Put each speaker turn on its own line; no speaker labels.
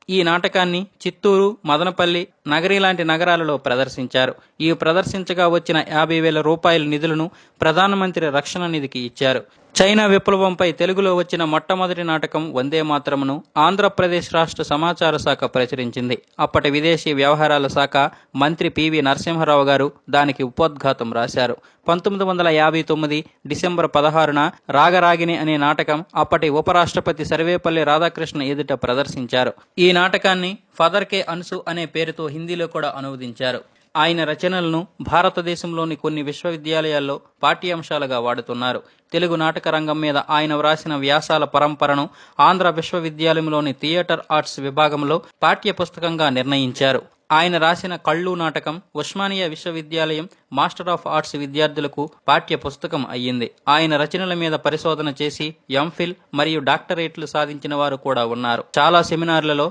ఈ నాటకాన్ని చిత్తూరు, మదనపల్లి, నగరి లాంటి నగరాలలో ప్రదర్శించారు. ఈ ప్రదర్శించగా వచ్చిన 50,000 రూపాయల నిధులను ప్రధానమంత్రి రక్షణ నిధికి ఇచ్చారు. చైనా విప్లవంపై తెలుగులో వచ్చిన మొట్టమొదటి నాటకం వందే మాతరమును ఆంధ్రప్రదేశ్ రాష్ట్ర సమాచార శాఖ ప్రచురించింది. అప్పటి విదేశీ వ్యవహారాల శాఖ మంత్రి పివి నరసింహారావు గారు దానికి ఉపోద్ఘాతం రాశారు. 1959 డిసెంబర్ 16న రాగరాగిణి అనే నాటకం అప్పటి ఉపరాష్ట్రపతి సర్వేపల్లి రాధాకృష్ణ ఎదుట ప్రదర్శించారు. ఈ నాటకాన్ని ఫాదర్ కే అన్సు అనే పేరుతో హిందీలో కూడా అనువదించారు. ఆయన రచనలను భారతదేశంలోని కొన్ని విశ్వవిద్యాలయాల్లో పాఠ్యాంశాలుగా వాడుతున్నారు. తెలుగు నాటక రంగం మీద ఆయన వ్రాసిన వ్యాసాల పరంపరను ఆంధ్ర విశ్వవిద్యాలయంలోని థియేటర్ ఆర్ట్స్ విభాగంలో పాఠ్య పుస్తకంగా నిర్ణయించారు. ఆయన రాసిన కళ్ళు నాటకం ఉస్మానియా విశ్వవిద్యాలయం మాస్టర్ ఆఫ్ ఆర్ట్స్ విద్యార్థులకు పాఠ్య పుస్తకం అయ్యింది. ఆయన రచనల మీద పరిశోధన చేసి ఎంఫిల్ మరియు డాక్టరేట్లు సాధించిన వారు కూడా ఉన్నారు. చాలా సెమినార్లలో